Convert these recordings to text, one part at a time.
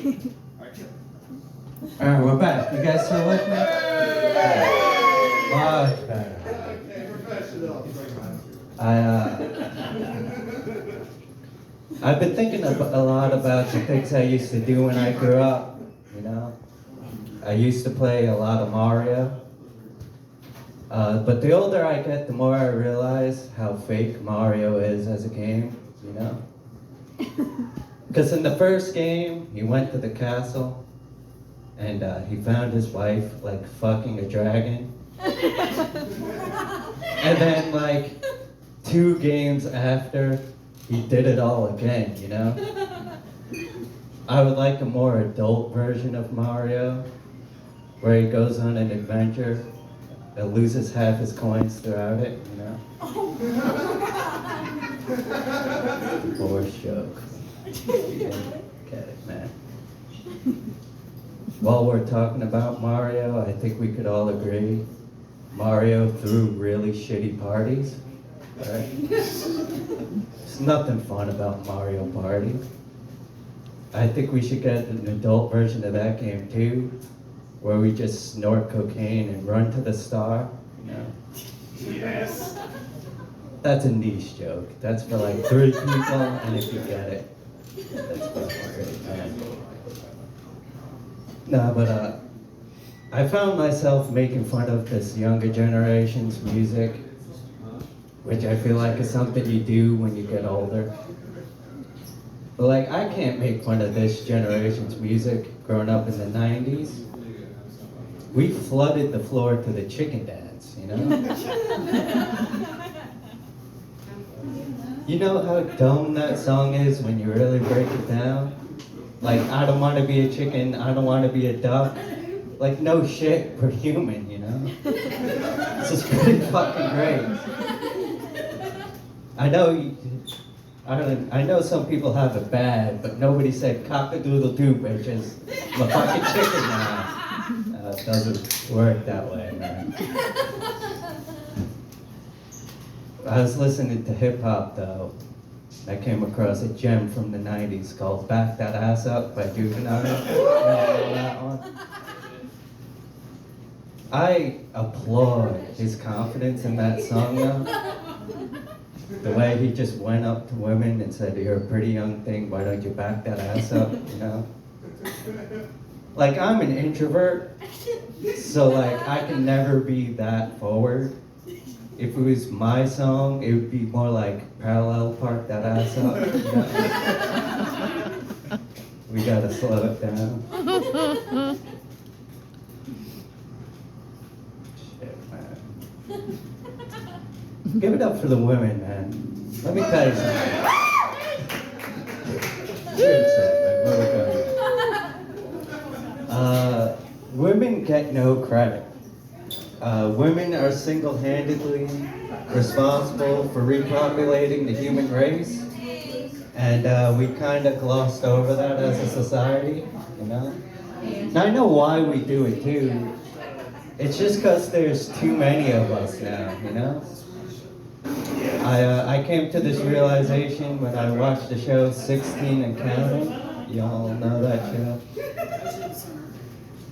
Alright, we're back. You guys still with me? Much better. I've been thinking a lot about the things I used to do when I grew up, you know? I used to play a lot of Mario. But the older I get, the more I realize how fake Mario is as a game, you know? Because in the first game, he went to the castle, and he found his wife, like, fucking a dragon. And then, like, 2 games after, he did it all again, you know? I would like a more adult version of Mario, where he goes on an adventure and loses half his coins throughout it, you know? Divorce joke. Get it, man. While we're talking about Mario, I think we could all agree Mario threw really shitty parties, right? There's nothing fun about Mario Party. I think we should get an adult version of that game too, where we just snort cocaine and run to the star, you know? Yes. That's a niche joke. That's for like 3 people, and if you get it, that's fucking great, man. No, but I found myself making fun of this younger generation's music, which I feel like is something you do when you get older. But like, I can't make fun of this generation's music growing up in the 90s. We flooded the floor to the chicken dance, you know? You know how dumb that song is when you really break it down? Like, I don't want to be a chicken, I don't want to be a duck. Like, no shit, we're human, you know? This is pretty fucking great. I know some people have it bad, but nobody said cock-a-doodle-doo, bitches. I'm a fucking chicken now. It doesn't work that way, man. I was listening to hip-hop, though. I came across a gem from the 90s called Back That Ass Up by Juvenile. You know that one? I applaud his confidence in that song, though. The way he just went up to women and said, "You're a pretty young thing, why don't you back that ass up," you know? Like, I'm an introvert, so like, I can never be that forward. If it was my song, it would be more like parallel park that ass up. You know? We gotta slow it down. Shit, man. Give it up for the women, man. Let me tell you something. Women get no credit. Women are single-handedly responsible for repopulating the human race, and we kind of glossed over that as a society, you know? And I know why we do it too. It's just because there's too many of us now, you know? I came to this realization when I watched the show 16 and Counting. Y'all know that show?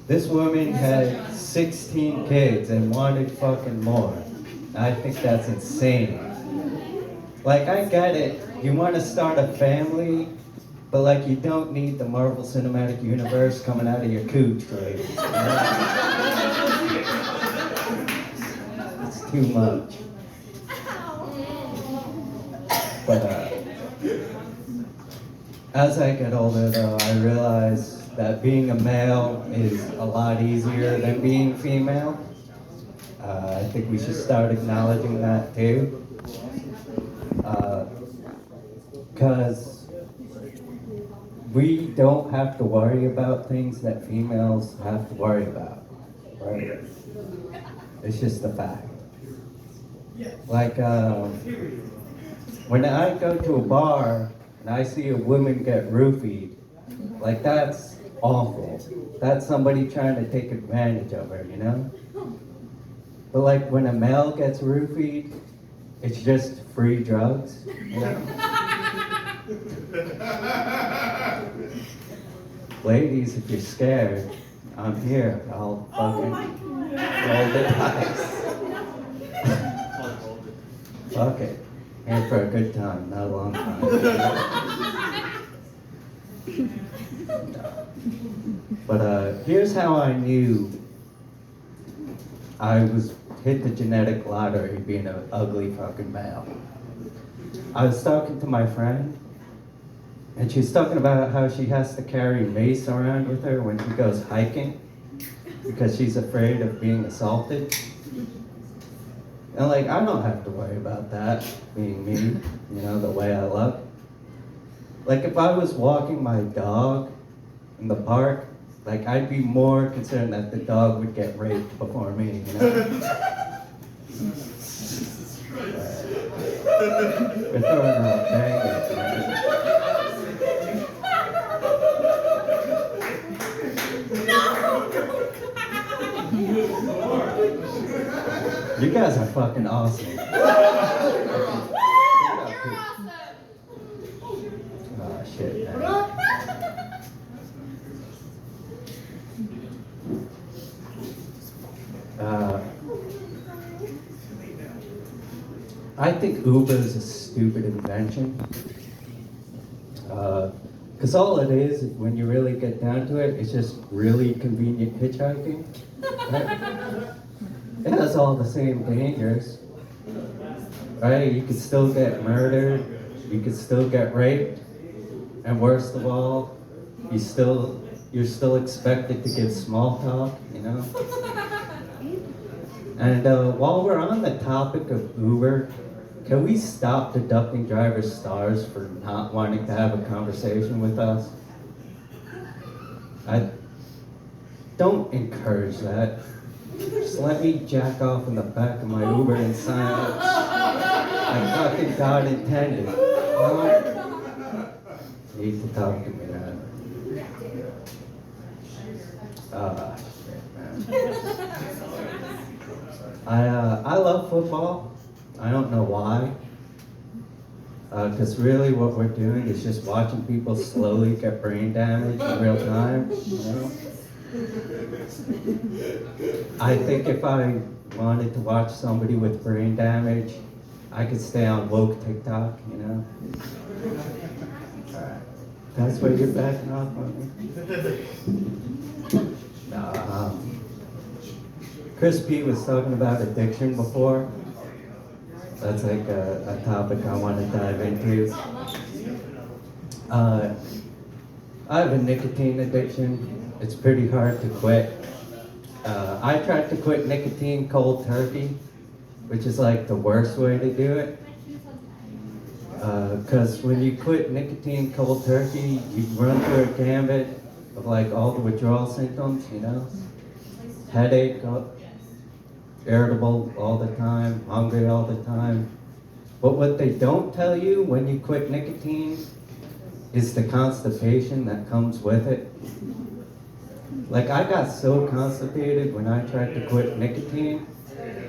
This woman had 16 kids and wanted fucking more. I think that's insane. Like, I get it. You want to start a family, but like, you don't need the Marvel Cinematic Universe coming out of your cooch, right? You know? It's too much. But as I get older, though, I realize that being a male is a lot easier than being female. I think we should start acknowledging that too. Because we don't have to worry about things that females have to worry about, right? It's just a fact. Like, when I go to a bar and I see a woman get roofied, like, that's awful. That's somebody trying to take advantage of her, you know? But like, when a male gets roofied, it's just free drugs, you know? ladies, if you're scared, I'm here. I'll fucking roll the dice. Fuck it. Here for a good time, not a long time. But here's how I knew I was hit the genetic lottery being an ugly fucking male. I was talking to my friend, and she was talking about how she has to carry mace around with her when she goes hiking because she's afraid of being assaulted. And like, I don't have to worry about that being me, you know, the way I look. Like if I was walking my dog in the park, like I'd be more concerned that the dog would get raped before me, you know? We're throwing out bangers, man. You guys are fucking awesome. You're awesome. Oh shit, man. I think Uber is a stupid invention. Because all it is, when you really get down to it, it's just really convenient hitchhiking. Right? It has all the same dangers. Right? You could still get murdered, you could still get raped, and worst of all, you're still expected to give small talk, you know? And while we're on the topic of Uber, can we stop deducting driver stars for not wanting to have a conversation with us? I don't encourage that. Just let me jack off in the back of my Uber in silence. Like fucking God intended. No? Need to talk to me, man. Shit, man. I love football. I don't know why. Because really what we're doing is just watching people slowly get brain damage in real time, you know? I think if I wanted to watch somebody with brain damage, I could stay on woke TikTok, you know? Alright. That's why you're backing off on me? No, Chris P was talking about addiction before. That's like a topic I want to dive into. I have a nicotine addiction. It's pretty hard to quit. I tried to quit nicotine cold turkey, which is like the worst way to do it. Because when you quit nicotine cold turkey, you run through a gambit of like all the withdrawal symptoms, you know? Headache, irritable all the time, hungry all the time. But what they don't tell you when you quit nicotine is the constipation that comes with it. Like I got so constipated when I tried to quit nicotine,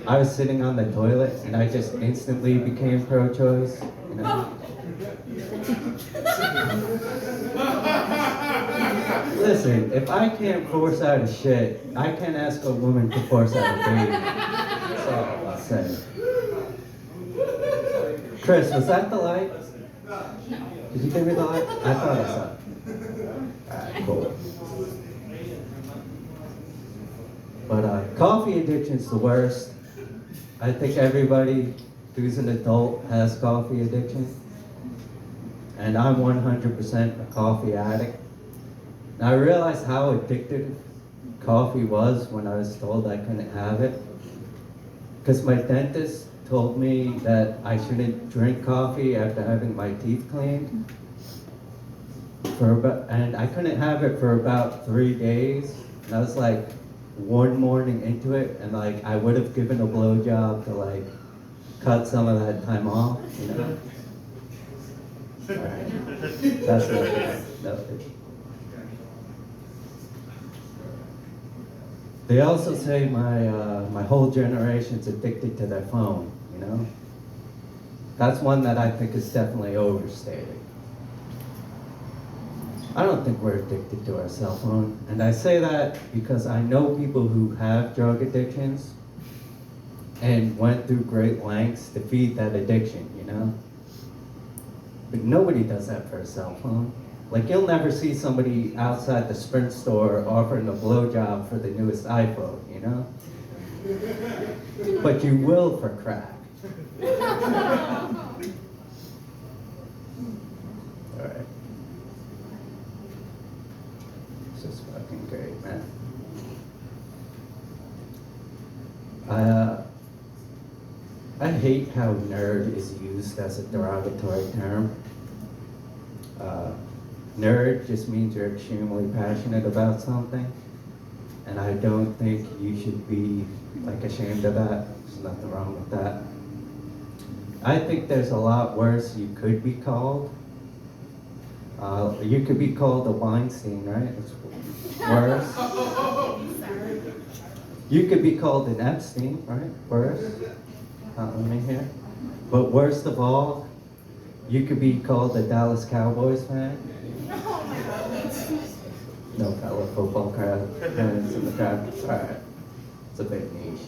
I was sitting on the toilet and I just instantly became pro-choice, you know? Listen, if I can't force out a shit, I can't ask a woman to force out a baby. That's all I'll say. Chris, was that the light? Did you give me the light? I thought I saw it. Alright, cool. But coffee addiction's the worst. I think everybody who's an adult has coffee addiction. And I'm 100% a coffee addict. And I realized how addictive coffee was when I was told I couldn't have it. Because my dentist told me that I shouldn't drink coffee after having my teeth cleaned. And I couldn't have it for about 3 days. And I was like one morning into it, and like I would have given a blowjob to like cut some of that time off, you know? Alright. That's it. They also say my whole generation's addicted to their phone, you know? That's one that I think is definitely overstated. I don't think we're addicted to our cell phone. And I say that because I know people who have drug addictions and went through great lengths to feed that addiction, you know? But nobody does that for a cell phone. Like, you'll never see somebody outside the Sprint store offering a blowjob for the newest iPhone, you know? But you will for crack. Alright. This is fucking great, man. I hate how nerd is used as a derogatory term. Nerd just means you're extremely passionate about something, and I don't think you should be like ashamed of that. There's nothing wrong with that. I think there's a lot worse you could be called. You could be called a Weinstein, right? It's worse. You could be called an Epstein, right? Worse. Let me hear. But worst of all, you could be called a Dallas Cowboys fan. No fellow football fans in the crowd. Alright. It's a bit niche.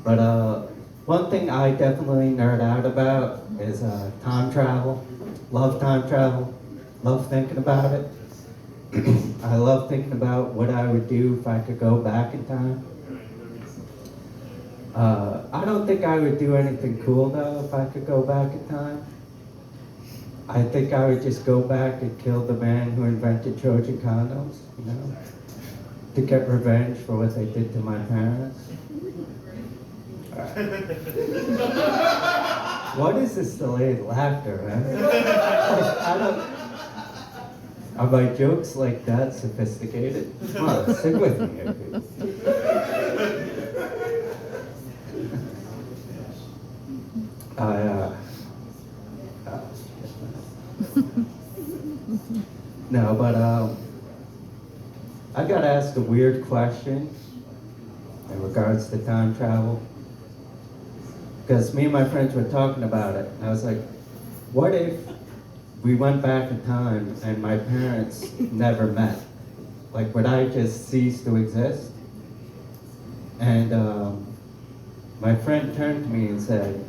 But one thing I definitely nerd out about is time travel. Love time travel. Love thinking about it. I love thinking about what I would do if I could go back in time. I don't think I would do anything cool though if I could go back in time. I think I would just go back and kill the man who invented Trojan condoms, you know, to get revenge for what they did to my parents. What is this delayed laughter, man? I don't. Are my jokes like that sophisticated? Come on, stick with me here, dude. No, but I got asked a weird question in regards to time travel. Because me and my friends were talking about it. And I was like, what if we went back in time and my parents never met? Like, would I just cease to exist? And my friend turned to me and said,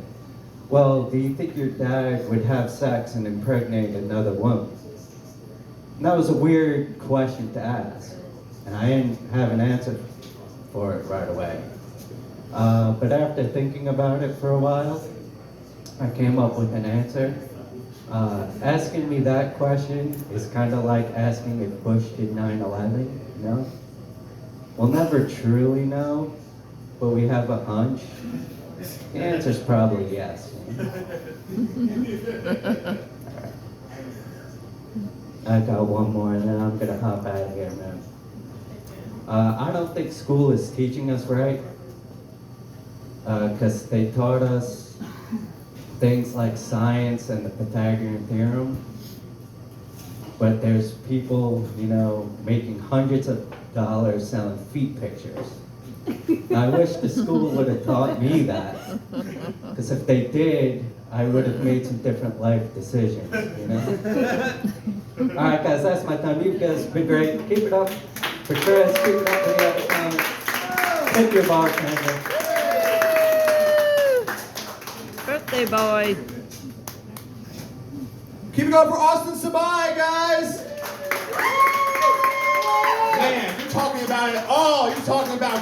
well, do you think your dad would have sex and impregnate another woman? And that was a weird question to ask. And I didn't have an answer for it right away. But after thinking about it for a while, I came up with an answer. Asking me that question is kind of like asking if Bush did 9/11, you know? We'll never truly know, but we have a hunch. The answer's probably yes. I got one more and then I'm gonna hop out of here, man. I don't think school is teaching us right, because they taught us things like science and the Pythagorean theorem, but there's people, you know, making hundreds of dollars selling feet pictures. I wish the school would have taught me that, because if they did, I would have made some different life decisions, you know? All right, guys, that's my time. You guys have been great. Keep it up for Chris. Keep it up for the other comments. Tip your bartender. Birthday boy. Keep it up for Austin Sabai, guys. Man, you're talking about it all. You're talking about